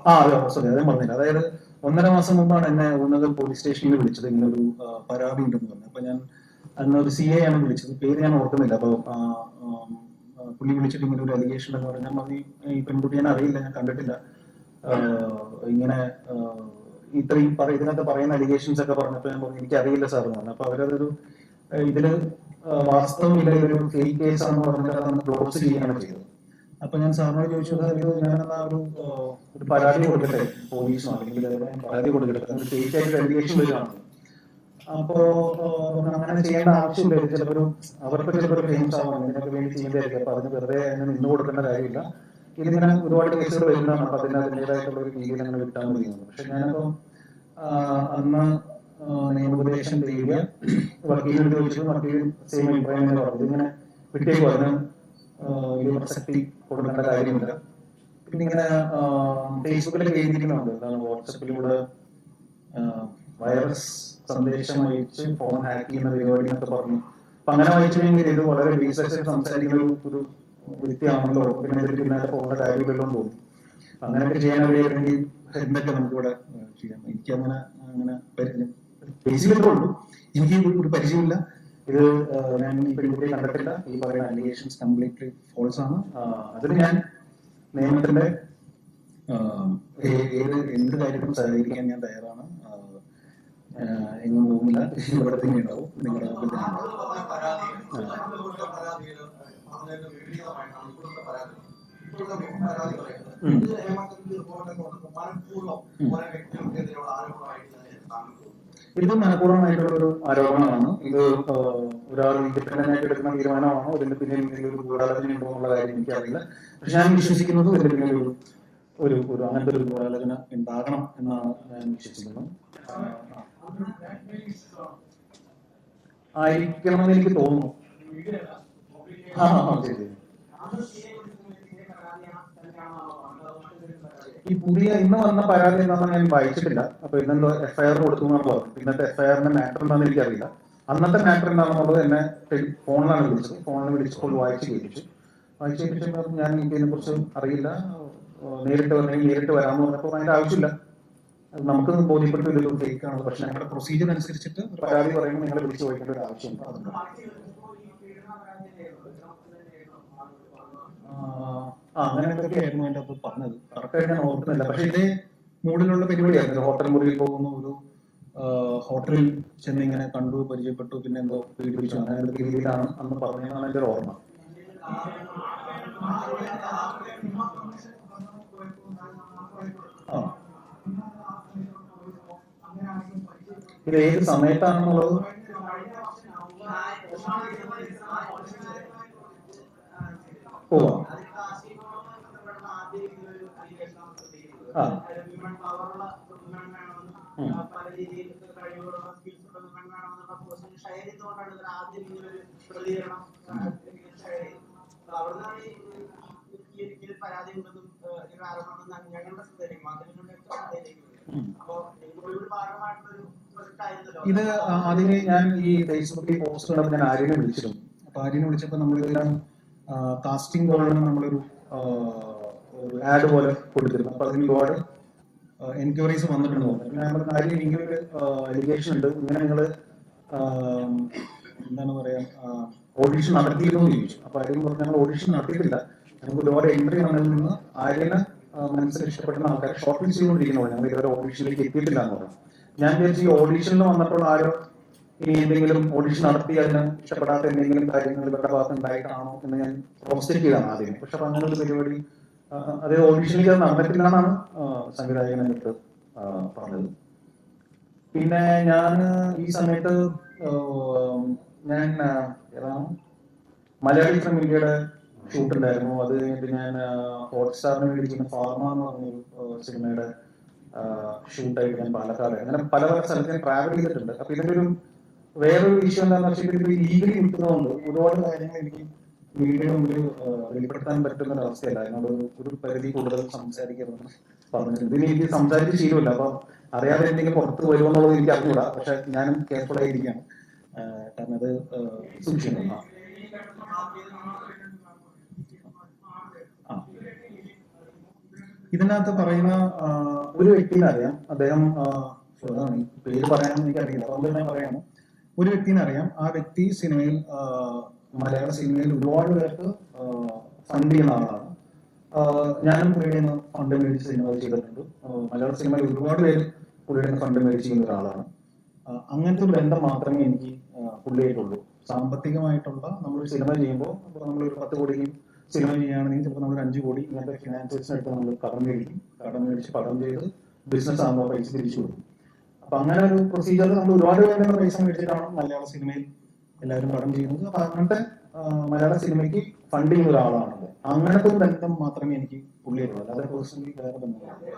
അതെ സോറി അതേ പറഞ്ഞില്ല. അതായത് 1.5 മാസം മുമ്പാണ് എന്നെ ഊന്നകൽ പോലീസ് സ്റ്റേഷനിൽ വിളിച്ചത്, ഇങ്ങനെ ഒരു പരാതി ഉണ്ടെന്ന് പറഞ്ഞു. അപ്പൊ ഞാൻ അന്ന് ഒരു CA ആണ് വിളിച്ചത്, പേര് ഞാൻ ഓർക്കുന്നില്ല. അപ്പൊ പുള്ളി വിളിച്ചിട്ട് ഇങ്ങനെ ഒരു അലിഗേഷൻ എന്ന് പറഞ്ഞാൽ മതി, ഈ പെൺകുട്ടി ഞാൻ അറിയില്ല, ഞാൻ കണ്ടിട്ടില്ല, ഇങ്ങനെ ഇത്രയും ഇതിനകത്ത് പറയുന്ന അലിഗേഷൻസ് ഒക്കെ പറഞ്ഞപ്പോൾ ഞാൻ പറഞ്ഞു എനിക്കറിയില്ല സാർ എന്ന് പറഞ്ഞു. അപ്പൊ അവരതൊരു ഇതില് വാസ്തവമില്ല, ഇതൊരു ഫേക്ക് കേസ് ആണെന്ന് പറഞ്ഞിട്ട് അതൊന്ന് ക്ലോസ് ചെയ്യുകയാണ് ചെയ്തത്. അപ്പൊ ഞാൻ സാറിനോട് ചോദിച്ചു, സാർ ഇത് ഞാനെന്നാ ഒരു പരാതി കൊടുക്കട്ടെ പോലീസിനോ, അല്ലെങ്കിൽ പരാതി കൊടുക്കട്ടെ, ഫേക്ക് ആയിട്ട് അലിഗേഷൻ വരികയാണ്. അപ്പോ അങ്ങനെ ചെയ്യേണ്ട ആവശ്യമില്ല, ചിലപ്പോൾ അവർക്ക് ചിലപ്പോൾ ഫേമസ് ആവാം, ഇതിനൊക്കെ വേണ്ടി ചെയ്യുന്നതായിരിക്കും. അപ്പൊ അതിന് വെറുതെ അതിന് നിന്ന് കൊടുക്കേണ്ട കാര്യമില്ല, ഇതിങ്ങനെ ഒരുപാട് കേസുകൾ വരുന്നതാണ്, അപ്പൊ അതിന് അതിൻ്റെതായിട്ടുള്ള ഒരു രീതിയിൽ അങ്ങനെ വിട്ടാൽ മതി. പക്ഷെ ഞാനപ്പോ അന്ന് നിയമോപദേശം തേടിയ വക്കീലിനോട് ചോദിച്ചത് വക്കീൽ സെയിം അഭിപ്രായം തന്നെ പറഞ്ഞു, ഇതിങ്ങനെ വിട്ടേക്ക് പറഞ്ഞു, വലിയ പ്രസക്തി കൊടുക്കേണ്ട കാര്യമില്ല. പിന്നെ ഇങ്ങനെ ഫേസ്ബുക്കിലൊക്കെ എഴുതിയിരിക്കുന്നുണ്ട്, എന്താണ് വാട്സപ്പിലൂടെ വൈറസ് സന്ദേശം അയച്ച് ഫോൺ ഹാക്ക് ചെയ്യുന്ന പരിപാടി എന്നൊക്കെ പറഞ്ഞു. അപ്പൊ അങ്ങനെ വായിച്ചിട്ടുണ്ടെങ്കിൽ ഇത് വളരെ ബേസിക് സംസാരിക്കുന്ന ഒരു വ്യക്തിയാണല്ലോ, പിന്നെ ഇതിൽ പിന്നാലെ പോകേണ്ട കാര്യമില്ലല്ലോ എന്ന് തോന്നി. അങ്ങനെയൊക്കെ ചെയ്യാൻ വേണ്ടി എന്തൊക്കെ നമുക്കിവിടെ ചെയ്യാം. എനിക്കങ്ങനെ അങ്ങനെ ബേസിക്കലേ ഉള്ളൂ, എനിക്ക് ഒരു പരിചയമില്ല, ഇത് ഞാൻ ഈ പെൺകുട്ടിയെ കണ്ടിട്ടില്ല, ഈ പറയുന്ന അലിഗേഷൻസ് കംപ്ലീറ്റ്ലി ഫോൾസ് ആണ്. അതിന് ഞാൻ നിയമത്തിന്റെ എന്ത് കാര്യത്തിലും സഹകരിക്കാൻ ഞാൻ തയ്യാറാണ്, എങ്ങും പോകുന്നില്ല, ഇവിടെ തന്നെ ഉണ്ടാവും, നിങ്ങളുടെ ഇത് മനഃപൂർവ്വമായിട്ടുള്ള ഒരു ആരോപണമാണ്. ഇത് ഒരാൾ ഇൻഡിപെൻഡന്റ് ആയിട്ട് എടുക്കുന്ന തീരുമാനമാണോ, ഇതിന്റെ പിന്നിൽ എന്തെങ്കിലും ഒരു ഗൂഢാലോചന ഉണ്ടോ എന്നുള്ള കാര്യം എനിക്കറിയില്ല. പക്ഷെ ഞാൻ വിശ്വസിക്കുന്നത് ഇതിന്റെ പിന്നിൽ ഒരു അങ്ങനത്തെ ഒരു ഗൂഢാലോചന ഉണ്ടാകണം എന്നാണ് ഞാൻ വിശ്വസിക്കുന്നത്. ആയിരിക്കണമെന്ന് എനിക്ക് തോന്നുന്നു. ശരി. ഈ പുതിയ ഇന്ന് വന്ന പരാതി എന്താണെന്ന് ഞാൻ വായിച്ചിട്ടില്ല. അപ്പൊ ഇന്നെന്തോ FIR കൊടുത്തു എന്നാണ് പറഞ്ഞത്. ഇന്നത്തെ FIR മാറ്റർ എന്താണെന്ന് എനിക്കറിയില്ല. അന്നത്തെ മാറ്റർ എന്താണെന്നുള്ളത് എന്നെ ഫോണിലാണ് വിളിച്ചത്. ഫോണിൽ വിളിച്ചപ്പോൾ വായിച്ചു കേൾപ്പിച്ചു. ഞാൻ ഇതിനെ കുറിച്ച് അറിയില്ല, നേരിട്ട് വന്നെങ്കിൽ നേരിട്ട് വരാമെന്ന് പറഞ്ഞപ്പോൾ അതിന്റെ ആവശ്യമില്ല, നമുക്ക് ബോധ്യപ്പെട്ടു ഇതൊരു ഫേക്ക് ആണ്. പക്ഷെ ഞങ്ങളുടെ പ്രൊസീജിയർ അനുസരിച്ചിട്ട് പരാതി പറയുമ്പോൾ നിങ്ങളെ വിളിച്ചു പോയിക്കേണ്ട ഒരു ആവശ്യമുണ്ട്. അങ്ങനെ എന്തൊക്കെയായിരുന്നു അതിൻ്റെ അകത്ത് പറഞ്ഞത്, കറക്റ്റായിട്ട് ഞാൻ ഓർക്കുന്നില്ല. പക്ഷെ ഇതേ മൂഡിലുള്ള പരിപാടിയായിരുന്നു. ഹോട്ടൽ മുറിയിൽ പോകുന്ന ഒരു ഹോട്ടലിൽ ചെന്ന് ഇങ്ങനെ കണ്ടു, പരിചയപ്പെട്ടു, പിന്നെ എന്തോ പീഡിപ്പിച്ചു, അങ്ങനെ എന്തൊക്കെ രീതിയിലാണ് അന്ന് പറഞ്ഞതാണ് എൻ്റെ ഒരു ഓർമ്മ. ഇത് ഏത് സമയത്താണെന്നുള്ളത് ഇത് ആദ്യമേ ഞാൻ ഈ ഫേസ്ബുക്കിൽ പോസ്റ്റ് കണ്ടപ്പോൾ ഞാൻ ആര്യനെ വിളിച്ചിരുന്നു. അപ്പൊ ആര്യനെ വിളിച്ചപ്പോൾ നമ്മളിതെല്ലാം കാസ്റ്റിംഗ് കോളിന് നമ്മളൊരു ആഡ് പോലെ കൊടുത്തിരുന്നു. അപ്പൊ അതിന് ഒരുപാട് എൻക്വയറീസ് വന്നിട്ടുണ്ട്. നമ്മൾ കാര്യം ഇങ്ങനൊരു അലിഗേഷൻ ഉണ്ട്, ഇങ്ങനെ നിങ്ങൾ എന്താണ് പറയാ ഓഡിഷൻ നടത്തിയിരുന്നു എന്ന് ചോദിച്ചു. അപ്പൊ ആര്യം പറഞ്ഞു ഞങ്ങൾ ഓഡിഷൻ നടത്തിയിട്ടില്ല, ഞങ്ങൾക്ക് ഒരുപാട് എൻട്രി വന്നതിൽ നിന്ന് ആര്യനെ മനസ്സിൽ ഇഷ്ടപ്പെടുന്ന ആൾക്കാരെ ഷോർട്ട് ലിസ്റ്റ് ചെയ്തുകൊണ്ടിരിക്കുന്നു, ഞങ്ങൾ ഇതുവരെ ഓഡിഷനിലേക്ക് എത്തിയിട്ടില്ല എന്ന് പറഞ്ഞു. ഞാൻ വിചാരിച്ചു ഈ ഓഡിഷനിൽ വന്നപ്പോൾ ആരോ ഇനി എന്തെങ്കിലും ഓഡിഷൻ നടത്തി അതിന് ഇഷ്ടപ്പെടാത്ത എന്തെങ്കിലും കാര്യങ്ങൾ ഇവരുടെ ഭാഗത്ത് ഉണ്ടായിട്ടാണോ എന്ന് ഞാൻ ക്രോസ് ചെക്ക് ചെയ്താണ് ആദ്യം. പക്ഷെ അപ്പൊ അങ്ങനെ ഒരു പരിപാടി അതേ ഓഡിഷനിലേക്ക് അത് നടന്നിട്ടില്ല എന്നാണ് സംവിധായകൻ എന്നിട്ട് പറഞ്ഞത്. പിന്നെ ഞാൻ ഈ സമയത്ത് ഞാൻ ഏതാണ് മലയാളി ഫ്രം ഇന്ത്യയുടെ ഷൂട്ട് ഉണ്ടായിരുന്നു. അത് കഴിഞ്ഞിട്ട് ഞാൻ ഹോട്ട്സ്റ്റാറിന് വേണ്ടി ഫാർമ എന്ന് പറഞ്ഞൊരു സിനിമയുടെ ഷൂട്ടായിട്ട് ഞാൻ പാലക്കാട്, അങ്ങനെ പല പല സ്ഥലത്ത് ഞാൻ ട്രാവൽ ചെയ്തിട്ടുണ്ട്. അപ്പൊ ഇതിന്റെ ഒരു വേറൊരു ഇഷ്യൂ എന്താണെന്ന് വെച്ചാൽ ഇത് ലീഗലി കിട്ടുന്നതുകൊണ്ട് ഒരുപാട് കാര്യങ്ങൾ എനിക്ക് മീഡിയയുടെ മുമ്പിൽ വെളിപ്പെടുത്താൻ പറ്റുന്ന ഒരു അവസ്ഥയല്ല. അതിനോട് ഒരു പരിധി കൂടുതൽ സംസാരിക്കരുതെന്ന് പറഞ്ഞിട്ടുണ്ട്. ഇതിന് എനിക്ക് സംസാരിച്ച് ശീലമില്ല, അപ്പൊ അറിയാതെ എന്തെങ്കിലും പുറത്ത് വരുമെന്നുള്ളത് എനിക്ക് അറിഞ്ഞൂടാ. പക്ഷെ ഞാനും കെയർഫുൾ ആയിരിക്കുകയാണ്, കാരണം അത് സൂക്ഷിക്കണം. ഇതിനകത്ത് പറയുന്ന ഒരു വ്യക്തിനെ അറിയാം. അദ്ദേഹം അതാണ് ഈ പേര് പറയാനൊന്നും എനിക്കറിയില്ല, അതുകൊണ്ട് ഞാൻ പറയാമോ. ഒരു വ്യക്തിനെ അറിയാം. ആ വ്യക്തി സിനിമയിൽ മലയാള സിനിമയിൽ ഒരുപാട് പേർക്ക് ഫണ്ട് ചെയ്യുന്ന ആളാണ്. ഞാനും പുള്ളിയുടെ നിന്ന് ഫണ്ട് മേടിച്ച് സിനിമ ചെയ്തിട്ടുണ്ട്. മലയാള സിനിമയിൽ ഒരുപാട് പേര് പുള്ളിയുടെ നിന്ന് ഫണ്ട് മേടിച്ച് ചെയ്യുന്ന ഒരാളാണ്. അങ്ങനത്തെ ഒരു ബന്ധം മാത്രമേ എനിക്ക് പുള്ളിയായിട്ടുള്ളൂ. സാമ്പത്തികമായിട്ടുള്ള നമ്മളൊരു സിനിമ ചെയ്യുമ്പോൾ നമ്മളൊരു 10 കോടിയും സിനിമ ചെയ്യുകയാണെങ്കിൽ ചിലപ്പോൾ നമ്മൾ 5 കോടി ഇങ്ങനത്തെ ഫിനാൻസേഴ്സിനായിട്ട് നമ്മൾ കടം മേടിക്കും. കടം മേടിച്ച് പടം ചെയ്ത് ബിസിനസ് ആകുമ്പോൾ പൈസ തിരിച്ചു കൊടുക്കും. അപ്പൊ അങ്ങനെ ഒരു പ്രൊസീജിയർ നമ്മൾ ഒരുപാട് പേരുടെ പൈസ മേടിച്ചിട്ടാണ് മലയാള സിനിമയിൽ എല്ലാവരും പടം ചെയ്യുന്നത്. അപ്പൊ അങ്ങനത്തെ മലയാള സിനിമയ്ക്ക് ഫണ്ട് ചെയ്യുന്ന ഒരാളാണ്. അങ്ങനത്തെ ഒരു ബന്ധം മാത്രമേ എനിക്ക് പുള്ളിയായിട്ടുള്ളൂ, അല്ലാതെ പേഴ്സണലി വേറെ ബന്ധമില്ല.